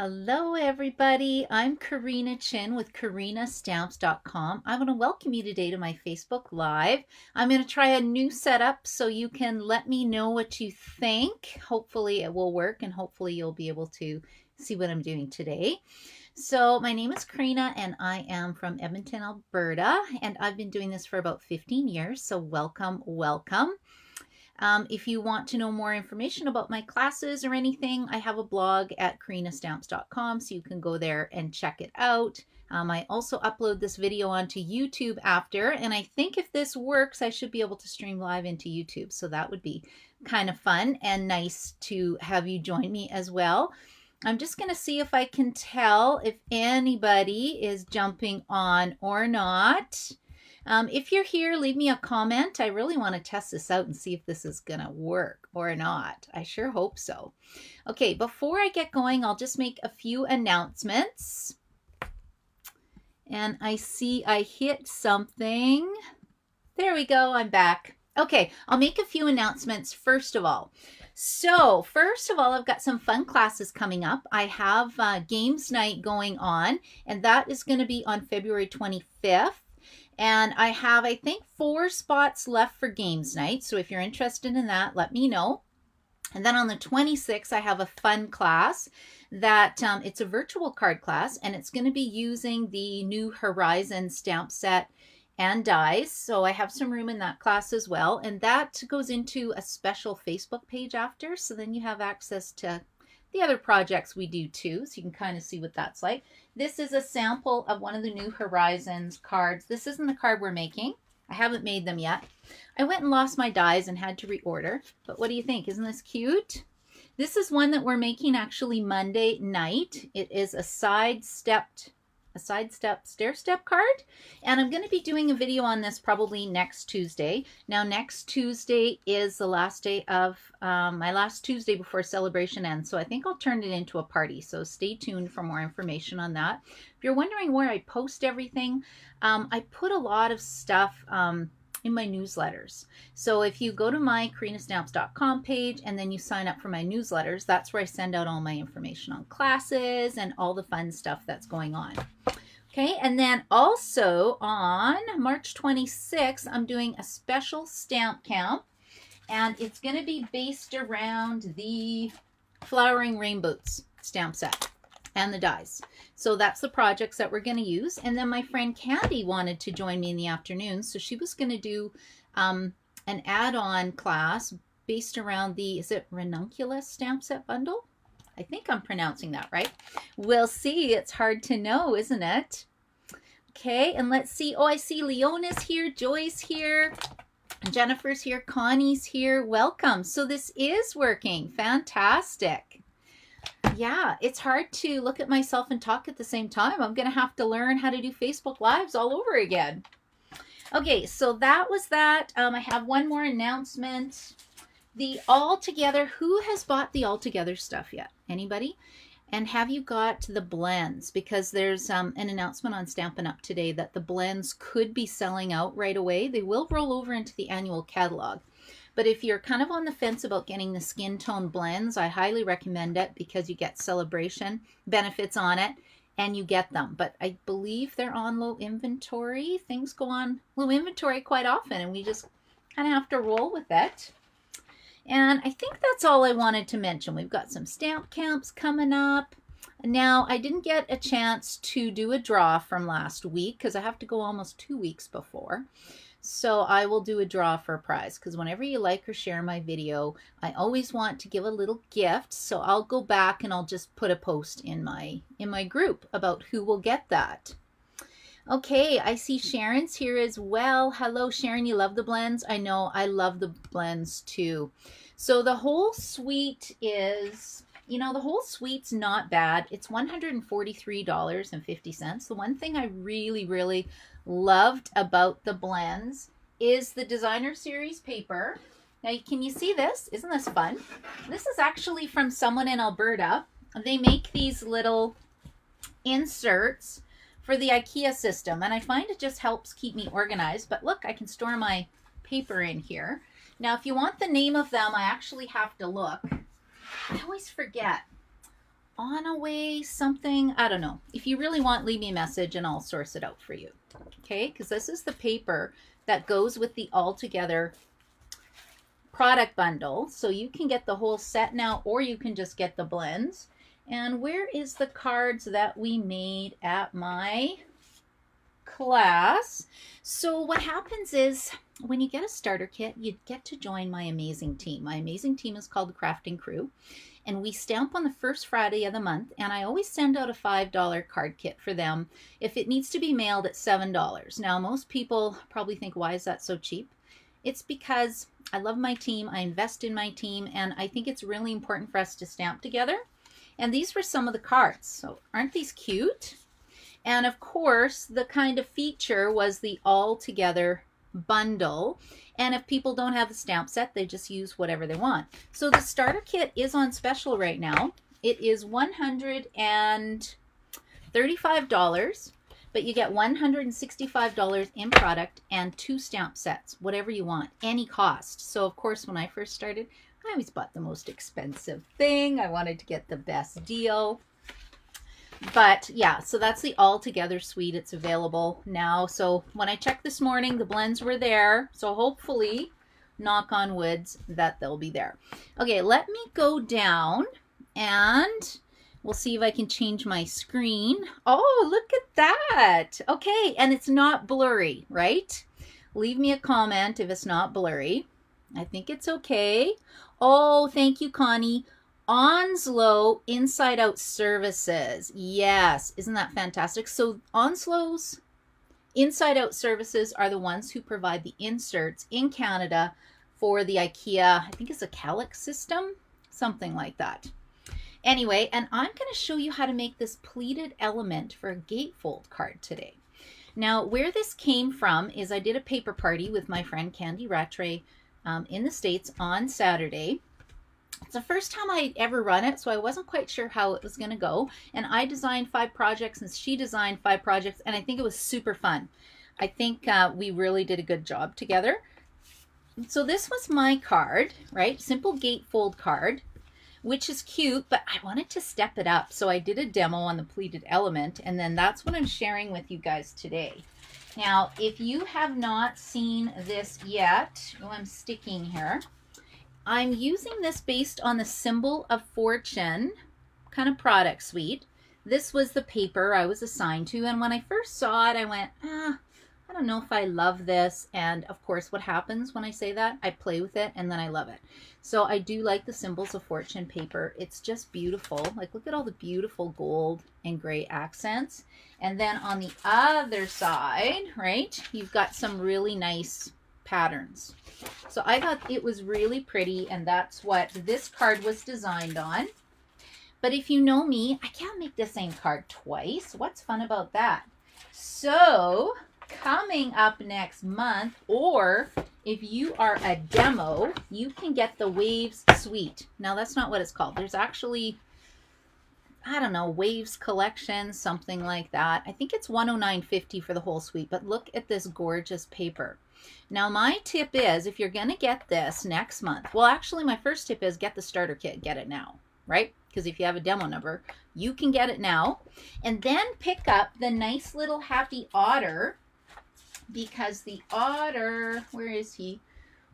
Hello, everybody. I'm Karina Chin with KarinaStamps.com. I want to welcome you today to my Facebook Live. I'm going to try a new setup so you can let me know what you think. Hopefully it will work and hopefully you'll be able to see what I'm doing today. So my name is Karina and I am from Edmonton, Alberta, and I've been doing this for about 15 years. So welcome, welcome. If you want to know more information about my classes or anything, I have a blog at KarinaStamps.com, so you can go there and check it out. I also upload this video onto YouTube after, and I think if this works, I should be able to stream live into YouTube. So that would be kind of fun and nice to have you join me as well. I'm just going to see if I can tell if anybody is jumping on or not. If you're here, leave me a comment. I really want to test this out and see if this is going to work or not. I sure hope so. Okay, before I get going, I'll just make a few announcements. And I see I hit something. There we go, I'm back. Okay, I'll make a few announcements first of all. So first of all, I've got some fun classes coming up. I have games night going on, and that is going to be on February 25th. And I have, I think, 4 spots left for games night. So if you're interested in that, let me know. And then on the 26th, I have a fun class that it's a virtual card class, and it's going to be using the new Horizon stamp set and dies. So I have some room in that class as well. And that goes into a special Facebook page after. So then you have access to the other projects we do too, so you can kind of see what that's like. This is a sample of one of the new Horizons cards. This isn't the card we're making. I haven't made them yet. I went and lost my dies and had to reorder, but what do you think? Isn't this cute? This is one that we're making actually Monday night. It is a sidestep stair step card, and I'm going to be doing a video on this probably next Tuesday. Now next Tuesday is the last day of my last Tuesday before celebration ends, so I think I'll turn it into a party, so stay tuned for more information on that. If you're wondering where I post everything, I put a lot of stuff in my newsletters. So if you go to my KarinaStamps.com page and then you sign up for my newsletters, that's where I send out all my information on classes and all the fun stuff that's going on. Okay, and then also on March 26th, I'm doing a special stamp camp, and it's going to be based around the Flowering Rainbows stamp set and the dies. So that's the projects that we're going to use. And then my friend Candy wanted to join me in the afternoon, so she was going to do an add-on class based around the, is it Ranunculus stamp set bundle? I think I'm pronouncing that right. We'll see. It's hard to know, isn't it? Okay, and let's see. Oh, I see Leona's here, Joy's here, Jennifer's here, Connie's here. Welcome. So this is working. Fantastic. Yeah, it's hard to look at myself and talk at the same time. I'm going to have to learn how to do Facebook Lives all over again. Okay, so that was that. I have one more announcement. The All Together, who has bought the All Together stuff yet? Anybody? And have you got the blends? Because there's an announcement on Stampin' Up! Today that the blends could be selling out right away. They will roll over into the annual catalog. But if you're kind of on the fence about getting the skin tone blends, I highly recommend it because you get celebration benefits on it and you get them. But I believe they're on low inventory. Things go on low inventory quite often, and we just kind of have to roll with it. And I think that's all I wanted to mention. We've got some stamp camps coming up. Now, I didn't get a chance to do a draw from last week because I have to go almost 2 weeks before. So I will do a draw for a prize because whenever you like or share my video, I always want to give a little gift. So I'll go back and I'll just put a post in my group about who will get that. Okay, I see Sharon's here as well. Hello, Sharon. You love the blends? I know I love the blends too. So the whole suite is, you know, the whole suite's not bad. It's $143.50. The one thing I really, really loved about the blends is the designer series paper. Now, can you see this? Isn't this fun? This is actually from someone in Alberta. They make these little inserts for the IKEA system, and I find it just helps keep me organized. But look, I can store my paper in here. Now, if you want the name of them, I actually have to look. I always forget. on a way something. I don't know. If you really want, leave me a message and I'll source it out for you. Okay, because this is the paper that goes with the All Together product bundle. So you can get the whole set now, or you can just get the blends. And where is the cards that we made at my class? So what happens is when you get a starter kit, you get to join my amazing team. My amazing team is called the Crafting Crew, and we stamp on the first Friday of the month, and I always send out a $5 card kit for them if it needs to be mailed at $7. Now, most people probably think, why is that so cheap? It's because I love my team, I invest in my team, and I think it's really important for us to stamp together. And these were some of the cards. So aren't these cute? And of course, the kind of feature was the All Together bundle. And if people don't have the stamp set, they just use whatever they want. So the starter kit is on special right now. It is $135, but you get $165 in product and 2 stamp sets, whatever you want, any cost. So of course, when I first started, I always bought the most expensive thing. I wanted to get the best deal. But yeah, so that's the All Together suite. It's available now. So when I checked this morning, the blends were there. So hopefully, knock on woods, that they'll be there. Okay, let me go down and we'll see if I can change my screen. Oh, look at that. Okay, and it's not blurry, right? Leave me a comment if it's not blurry. I think it's okay. Oh, thank you, Connie. Onslow Inside Out Services. Yes, isn't that fantastic? So Onslow's Inside Out Services are the ones who provide the inserts in Canada for the IKEA, I think it's a Calyx system, something like that. Anyway, and I'm going to show you how to make this pleated element for a Gatefold card today. Now, where this came from is I did a paper party with my friend Candy Rattray in the States on Saturday. It's the first time I'd ever run it, so I wasn't quite sure how it was going to go. And I designed 5 projects, and she designed 5 projects, and I think it was super fun. I think we really did a good job together. So this was my card, right? Simple Gatefold card, which is cute, but I wanted to step it up. So I did a demo on the pleated element, and then that's what I'm sharing with you guys today. Now, if you have not seen this yet, I'm sticking here. I'm using this based on the Symbol of Fortune kind of product suite. This was the paper I was assigned to, and when I first saw it, I went, I don't know if I love this. And of course, what happens when I say that? I play with it and then I love it. So I do like the Symbols of Fortune paper. It's just beautiful. Like, look at all the beautiful gold and gray accents. And then on the other side, right, you've got some really nice patterns. So I thought it was really pretty, and that's what this card was designed on. But if you know me, I can't make the same card twice. What's fun about that? So coming up next month, or if you are a demo, you can get the Waves Suite. Now, that's not what it's called. There's actually, I don't know, Waves Collection, something like that. I think it's $109.50 for the whole suite, but look at this gorgeous paper. Now, my tip is, if you're going to get this next month, well, actually, my first tip is get the starter kit, get it now, right? Because if you have a demo number, you can get it now. And then pick up the nice little Happy Otter, because the otter, where is he?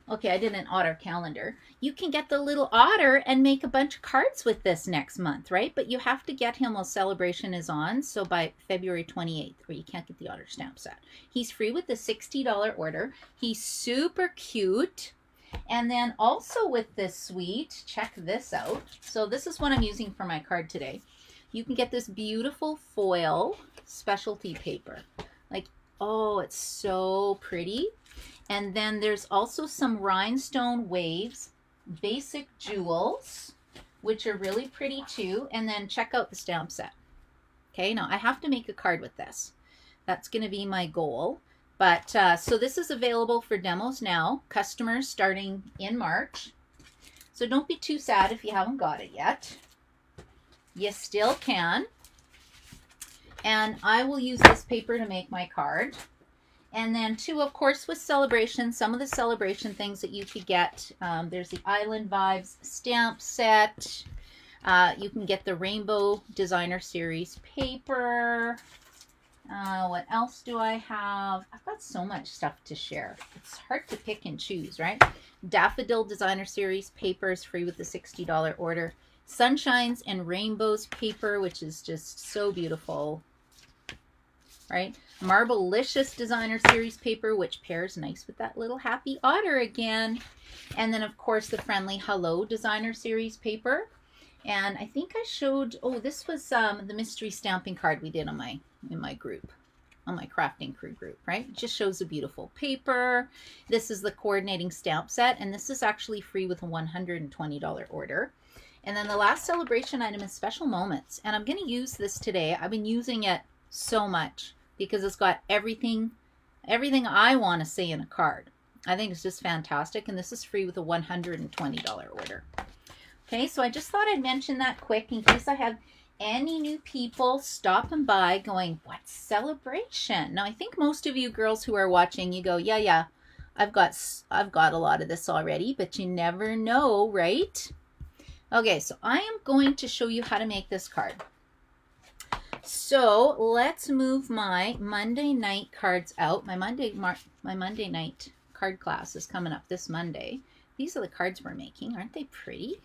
Okay, I did an otter calendar. You can get the little otter and make a bunch of cards with this next month, right? But you have to get him while celebration is on, so by February 28th, or you can't get the otter stamp set. He's free with the $60 order. He's super cute. And then also with this suite, check this out. So this is what I'm using for my card today. You can get this beautiful foil specialty paper. Like, oh, it's so pretty. And then there's also some rhinestone waves, basic jewels, which are really pretty too. And then check out the stamp set. Okay, now I have to make a card with this. That's going to be my goal. But so this is available for demos now, customers starting in March. So don't be too sad if you haven't got it yet. You still can. And I will use this paper to make my card. And then too, of course, with celebration, some of the celebration things that you could get, there's the Island Vibes stamp set. You can get the Rainbow Designer Series paper. What else do I have? I've got so much stuff to share. It's hard to pick and choose, right? Daffodil Designer Series paper is free with the $60 order. Sunshines and Rainbows paper, which is just so beautiful, right? Marblelicious Designer Series paper, which pairs nice with that little happy otter again. And then, of course, the Friendly Hello Designer Series paper. And I think I showed, oh, this was the mystery stamping card we did on in my group, on my crafting crew group, right? It just shows a beautiful paper. This is the coordinating stamp set, and this is actually free with a $120 order. And then the last celebration item is Special Moments, and I'm going to use this today. I've been using it so much because it's got everything I want to say in a card. I think it's just fantastic, and this is free with a $120 order. Okay, so I just thought I'd mention that quick in case I have any new people stopping by going, what celebration? Now, I think most of you girls who are watching, you go, yeah, I've got a lot of this already, but you never know, right? Okay, so I am going to show you how to make this card. So let's move my Monday night cards out. My Monday night card class is coming up this Monday. These are the cards we're making. Aren't they pretty?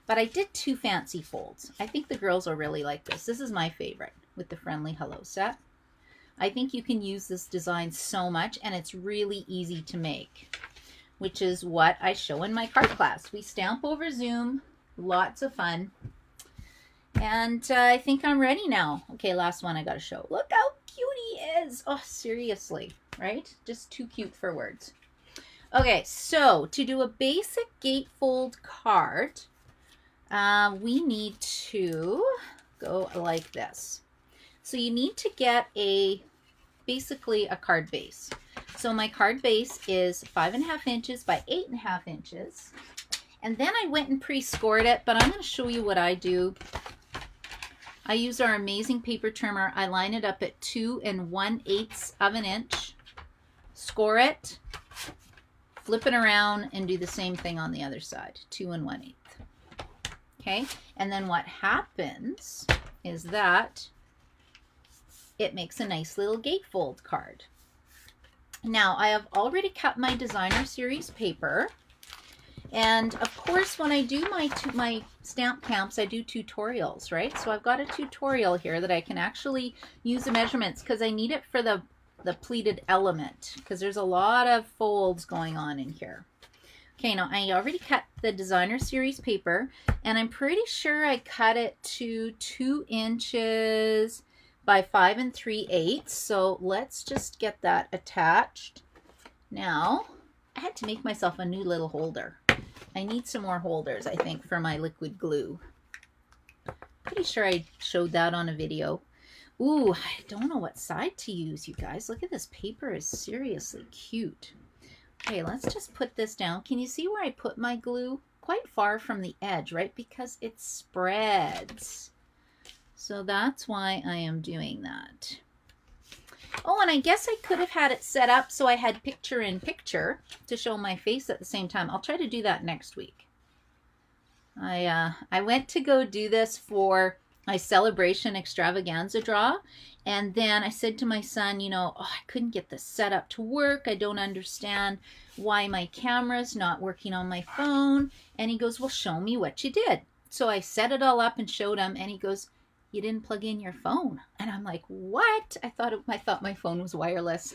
But I did 2 fancy folds. I think the girls will really like this. This is my favorite with the Friendly Hello set. I think you can use this design so much, and it's really easy to make, which is what I show in my card class. We stamp over Zoom, lots of fun. And I think I'm ready now. Okay, last one I got to show. Look how cute he is. Oh, seriously, right? Just too cute for words. Okay, so to do a basic gatefold card, we need to go like this. So you need to get basically a card base. So my card base is 5.5 inches by 8.5 inches. And then I went and pre-scored it, but I'm going to show you what I do. I use our amazing paper trimmer. I line it up at 2 1/8 of an inch, score it, flip it around, and do the same thing on the other side, 2 1/8. Okay, and then what happens is that it makes a nice little gatefold card. Now, I have already cut my Designer Series paper, and of course, when I do my stamp camps, I do tutorials, right? So I've got a tutorial here that I can actually use the measurements because I need it for the pleated element because there's a lot of folds going on in here. Okay, now I already cut the Designer Series paper, and I'm pretty sure I cut it to 2 inches by 5 3/8. So let's just get that attached. Now, I had to make myself a new little holder. I need some more holders, I think, for my liquid glue. Pretty sure I showed that on a video. Ooh, I don't know what side to use, you guys. Look at this paper, is seriously cute. Okay, let's just put this down. Can you see where I put my glue? Quite far from the edge, right? Because it spreads. So that's why I am doing that. Oh, and I guess I could have had it set up so I had picture in picture to show my face at the same time. I'll try to do that next week. I went to go do this for my celebration extravaganza draw, and then I said to my son, you know, I couldn't get this set up to work. I don't understand why my camera's not working on my phone. And he goes, well, show me what you did. So I set it all up and showed him, and he goes, you didn't plug in your phone. And I'm like, what? I thought my phone was wireless.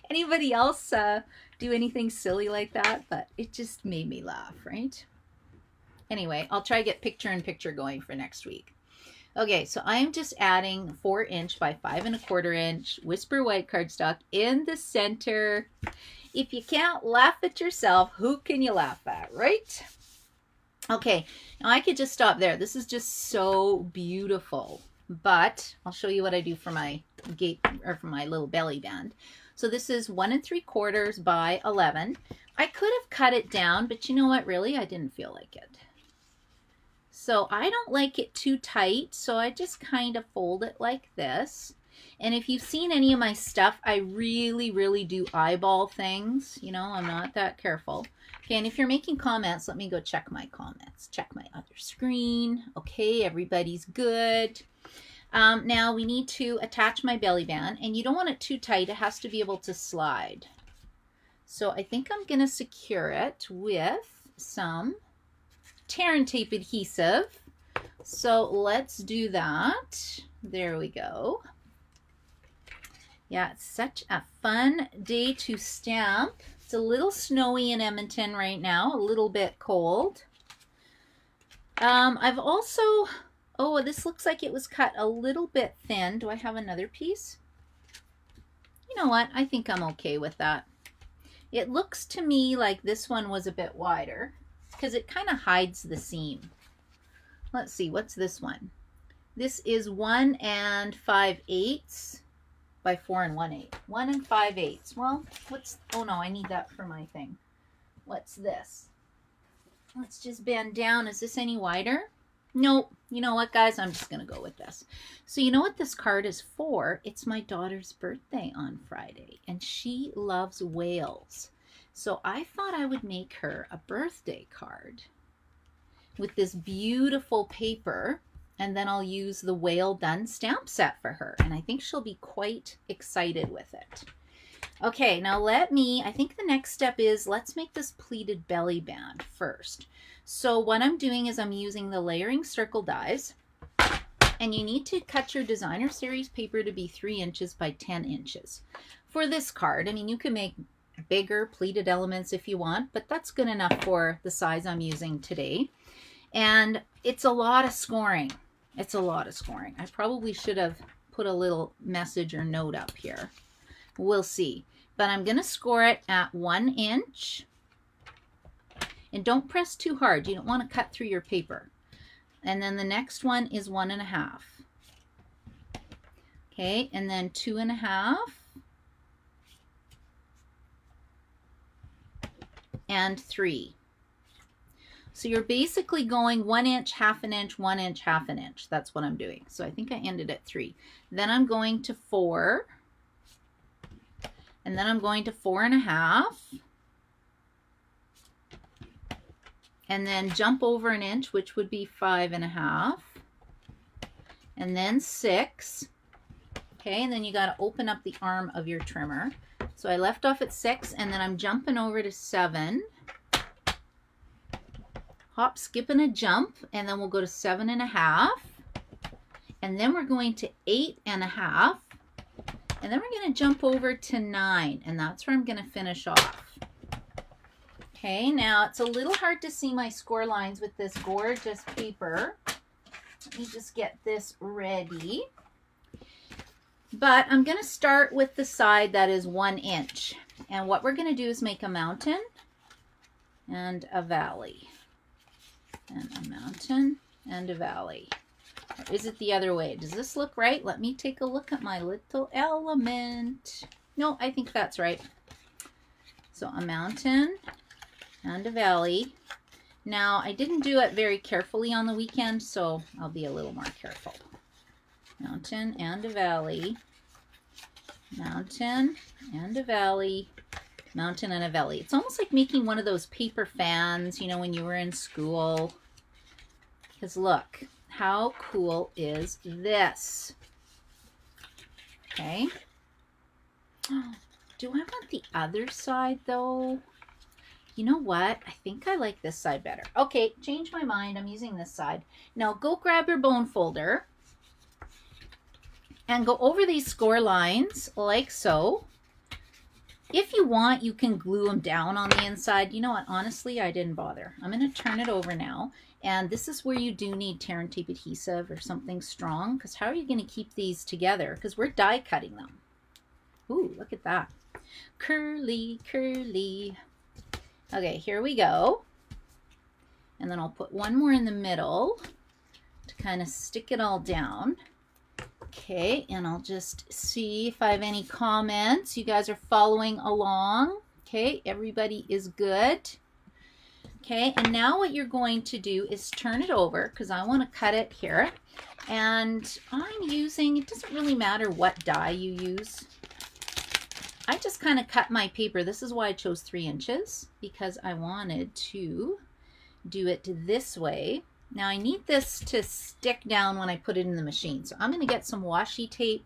Anybody else do anything silly like that? But it just made me laugh, right? Anyway, I'll try to get picture in picture going for next week. Okay, so I am just adding 4 inch by 5 1/4 inch Whisper White cardstock in the center. If you can't laugh at yourself, who can you laugh at, right? Okay, now I could just stop there. This is just so beautiful, but I'll show you what I do for my for my little belly band. So this is 1 3/4 by 11. I could have cut it down, but you know what? Really, I didn't feel like it. So I don't like it too tight, so I just kind of fold it like this. And if you've seen any of my stuff, I really do eyeball things. You know, I'm not that careful. Okay, and if you're making comments, let me go check my comments. Check my other screen. Okay, everybody's good. Now we need to attach my belly band, and you don't want it too tight. It has to be able to slide. So I think I'm going to secure it with some tear and tape adhesive. So let's do that. There we go. Yeah, it's such a fun day to stamp. It's a little snowy in Edmonton right now, a little bit cold. I've also, oh, this looks like it was cut a little bit thin. Do I have another piece? You know what? I think I'm okay with that. It looks to me like this one was a bit wider because it kind of hides the seam. Let's see, what's this one? This is 1 5/8 by 4 1/8. 1 5/8. Well, what's, oh no, I need that for my thing. What's this? Let's just bend down. Is this any wider? Nope. You know what, guys? I'm just going to go with this. So you know what this card is for? It's my daughter's birthday on Friday, and she loves whales. So I thought I would make her a birthday card with this beautiful paper, and then I'll use the Whale Done stamp set for her, and I think she'll be quite excited with it. Okay, now I think the next step is let's make this pleated belly band first. So what I'm doing is I'm using the layering circle dies, and you need to cut your designer series paper to be 3 inches by 10 inches. For this card, I mean, you can make bigger pleated elements if you want, but that's good enough for the size I'm using today. And it's a lot of scoring. It's a lot of scoring. I probably should have put a little message or note up here. We'll see. But I'm going to score it at 1 inch. And don't press too hard. You don't want to cut through your paper. And then the next one is 1 1/2. Okay, and then 2 1/2. And 3. So you're basically going 1 inch, 1/2 inch, 1 inch, 1/2 inch. That's what I'm doing. So I think I ended at 3. Then I'm going to 4. And then I'm going to 4 1/2. And then jump over 1 inch, which would be 5 1/2. And then 6. Okay, and then you got to open up the arm of your trimmer. So I left off at 6, and then I'm jumping over to 7. Hop, skip, and a jump, and then we'll go to 7 1/2. And then we're going to 8 1/2. And then we're going to jump over to 9, and that's where I'm going to finish off. Okay, now it's a little hard to see my score lines with this gorgeous paper. Let me just get this ready. But I'm going to start with the side that is 1 inch. And what we're going to do is make a mountain and a valley. And a mountain and a valley. Or is it the other way? Does this look right? Let me take a look at my little element. No, I think that's right. So a mountain and a valley. Now, I didn't do it very carefully on the weekend, so I'll be a little more careful. Mountain and a valley. Mountain and a valley. Mountain and a valley. It's almost like making one of those paper fans, you know, when you were in school. Because look, how cool is this? Okay. Do I want the other side though? You know what? I think I like this side better. Okay, change my mind. I'm using this side. Now go grab your bone folder and go over these score lines like so. If you want, you can glue them down on the inside. You know what? Honestly, I didn't bother. I'm going to turn it over now. And this is where you do need tear and tape adhesive or something strong, because how are you going to keep these together? Because we're die cutting them. Ooh, look at that. Curly, curly. Okay, here we go. And then I'll put one more in the middle to kind of stick it all down. Okay, and I'll just see if I have any comments. You guys are following along. Okay, everybody is good. Okay, and now what you're going to do is turn it over because I want to cut it here. And I'm using, it doesn't really matter what die you use. I just kind of cut my paper. This is why I chose 3 inches, because I wanted to do it this way. Now I need this to stick down when I put it in the machine. So I'm going to get some washi tape.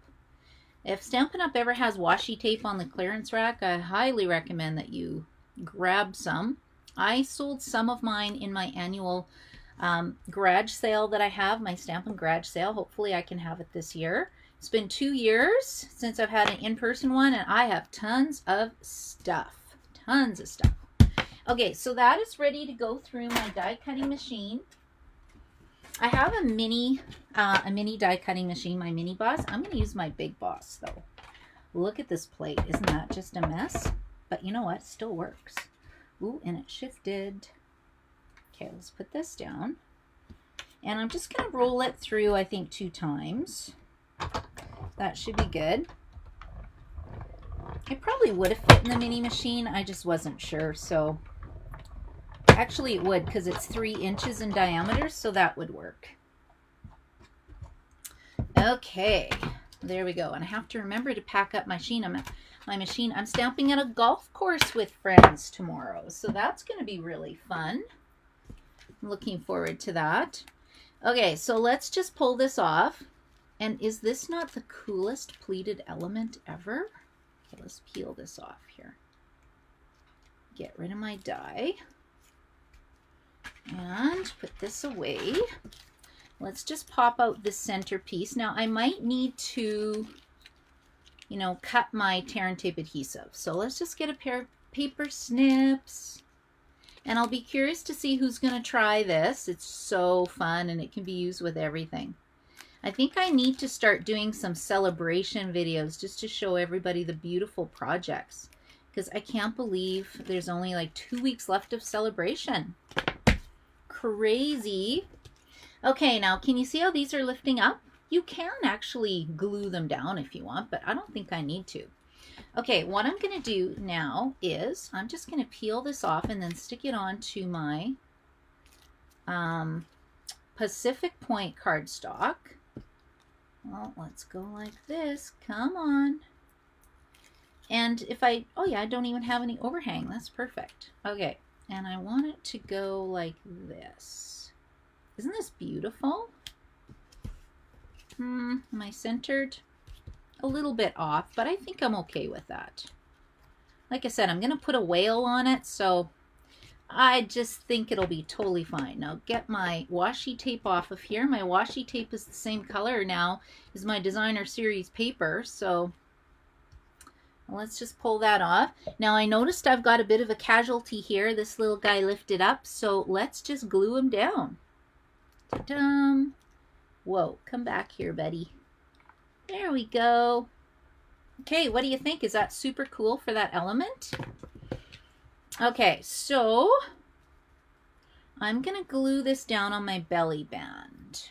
If Stampin' Up! Ever has washi tape on the clearance rack, I highly recommend that you grab some. I sold some of mine in my annual garage sale that I have, my Stampin' garage sale. Hopefully I can have it this year. It's been 2 years since I've had an in-person one, and I have tons of stuff. Tons of stuff. Okay, so that is ready to go through my die cutting machine. I have a mini die cutting machine, my mini boss. I'm going to use my big boss though. Look at this plate. Isn't that just a mess? But you know what? It still works. Ooh, and it shifted. Okay, let's put this down. And I'm just going to roll it through, I think, 2 times. That should be good. It probably would have fit in the mini machine. I just wasn't sure. So actually it would, because it's 3 inches in diameter, so that would work. Okay, there we go. And I have to remember to pack up my machine. I'm stamping at a golf course with friends tomorrow, so that's going to be really fun. I'm looking forward to that. Okay, so let's just pull this off. And is this not the coolest pleated element ever? Okay, let's peel this off here. Get rid of my die. And put this away. Let's just pop out the center piece. Now I might need to, you know, cut my tear and tape adhesive. So let's just get a pair of paper snips. And I'll be curious to see who's going to try this. It's so fun and it can be used with everything. I think I need to start doing some celebration videos just to show everybody the beautiful projects, because I can't believe there's only like 2 weeks left of celebration. Crazy. Okay, now can you see how these are lifting up? You can actually glue them down if you want, but I don't think I need to. Okay, what I'm going to do now is I'm just going to peel this off and then stick it onto my Pacific Point cardstock. Well, let's go like this. Come on. And if I don't even have any overhang. That's perfect. Okay, and I want it to go like this. Isn't this beautiful? Am I centered? A little bit off, but I think I'm okay with that. Like I said, I'm going to put a whale on it, so I just think it'll be totally fine. Now get my washi tape off of here. My washi tape is the same color now as my designer series paper, so let's just pull that off. Now I noticed I've got a bit of a casualty here. This little guy lifted up, so let's just glue him down. Ta-da! Whoa, come back here, buddy. There we go. Okay, what do you think? Is that super cool for that element? Okay, so I'm going to glue this down on my belly band.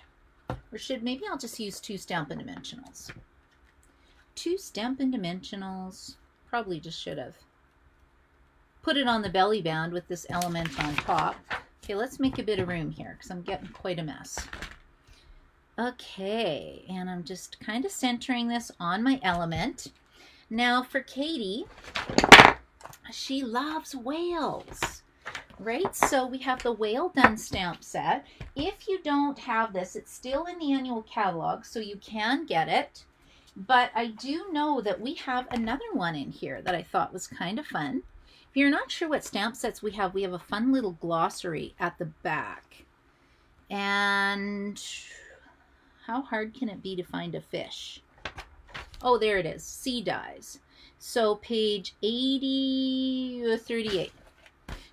Or maybe I'll just use 2 Stampin' Dimensionals. 2 Stampin' Dimensionals. Probably just should have put it on the belly band with this element on top. Okay, let's make a bit of room here because I'm getting quite a mess. Okay, and I'm just kind of centering this on my element. Now for Katie, she loves whales, right? So we have the Whale Done stamp set. If you don't have this, it's still in the annual catalog, so you can get it. But I do know that we have another one in here that I thought was kind of fun. If you're not sure what stamp sets we have a fun little glossary at the back. And how hard can it be to find a fish? Oh, there it is. Sea dies. So page 80 or 38.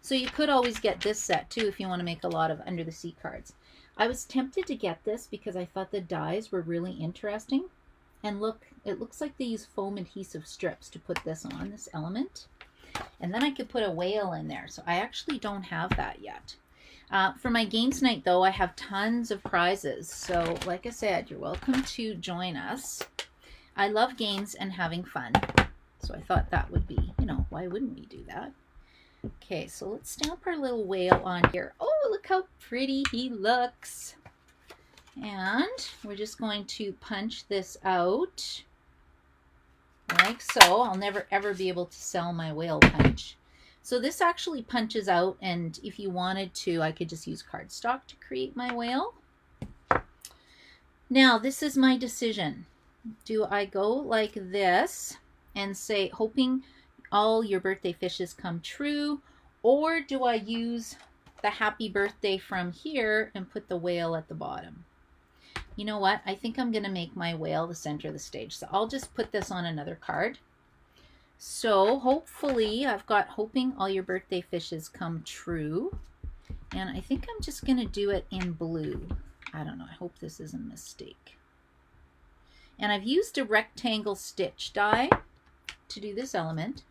So you could always get this set too if you want to make a lot of under the sea cards. I was tempted to get this because I thought the dies were really interesting. And look, it looks like they use foam adhesive strips to put this on, this element. And then I could put a whale in there. So I actually don't have that yet. For my games night though, I have tons of prizes. So like I said, you're welcome to join us. I love games and having fun. So I thought that would be, why wouldn't we do that? Okay, so let's stamp our little whale on here. Oh, look how pretty he looks. And we're just going to punch this out like so. I'll never ever be able to sell my whale punch. So this actually punches out, and if you wanted to, I could just use cardstock to create my whale. Now, this is my decision. Do I go like this and say, hoping all your birthday fishes come true, or do I use the happy birthday from here and put the whale at the bottom? You know what? I think I'm going to make my whale the center of the stage. So I'll just put this on another card. So hopefully I've got hoping all your birthday fishes come true. And I think I'm just going to do it in blue. I don't know. I hope this isn't a mistake. And I've used a rectangle stitch die to do this element.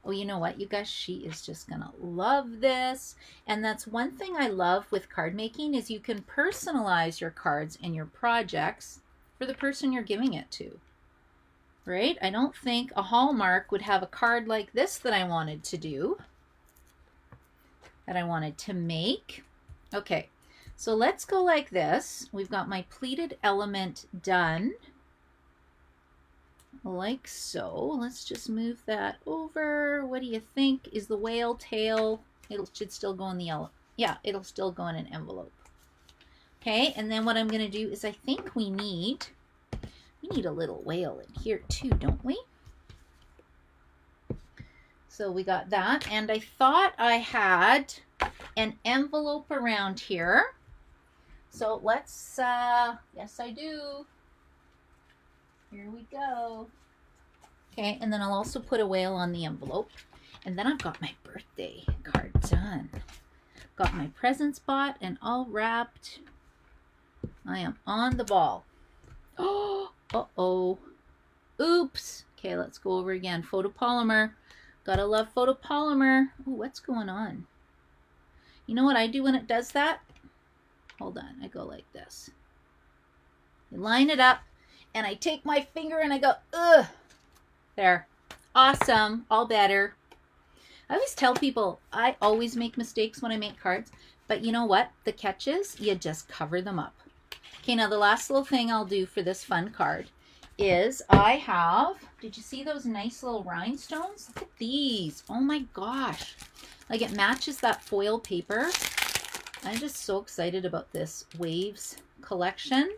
Oh, you know what, you guys? She is just going to love this. And that's one thing I love with card making is you can personalize your cards and your projects for the person you're giving it to. Right? I don't think a Hallmark would have a card like this that I wanted to do, that I wanted to make. Okay, so let's go like this. We've got my pleated element done. Like so. Let's just move that over. What do you think? Is the whale tail? It should still go in the yellow. Yeah, it'll still go in an envelope. Okay, and then what I'm going to do is I think we need a little whale in here too, don't we? So we got that, and I thought I had an envelope around here. So let's, yes I do. Here we go. Okay, and then I'll also put a whale on the envelope. And then I've got my birthday card done. Got my presents bought and all wrapped. I am on the ball. Oh, uh-oh. Oops. Okay, let's go over again. Photopolymer. Gotta love photopolymer. Oh, what's going on? You know what I do when it does that? Hold on, I go like this. You line it up, and I take my finger and I go, ugh. There. Awesome. All better. I always tell people I always make mistakes when I make cards, but you know what? The catch is you just cover them up. Okay, now the last little thing I'll do for this fun card is I have, did you see those nice little rhinestones? Look at these. Oh my gosh. Like it matches that foil paper. I'm just so excited about this Waves collection.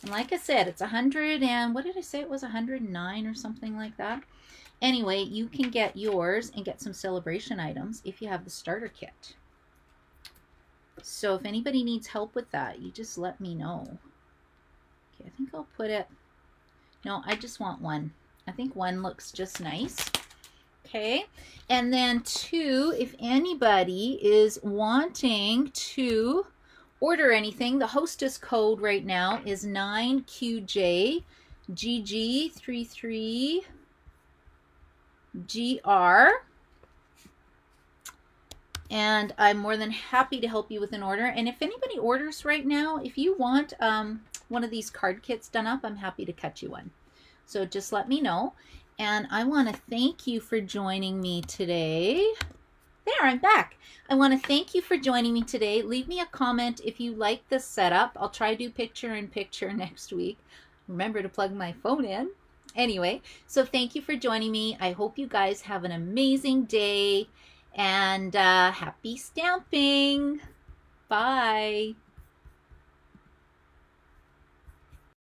And like I said, it's 100 and what did I say? It was 109 or something like that. Anyway, you can get yours and get some celebration items if you have the starter kit. So if anybody needs help with that, you just let me know. Okay, I think I'll put it, no, I just want one. I think one looks just nice. Okay, and then two, if anybody is wanting to order anything, the hostess code right now is 9QJGG33GR. And I'm more than happy to help you with an order. And if anybody orders right now, if you want one of these card kits done up, I'm happy to cut you one. So just let me know. And I want to thank you for joining me today. There, I'm back. I want to thank you for joining me today. Leave me a comment if you like this setup. I'll try to do picture-in-picture next week. Remember to plug my phone in. Anyway, so thank you for joining me. I hope you guys have an amazing day. And happy stamping. Bye.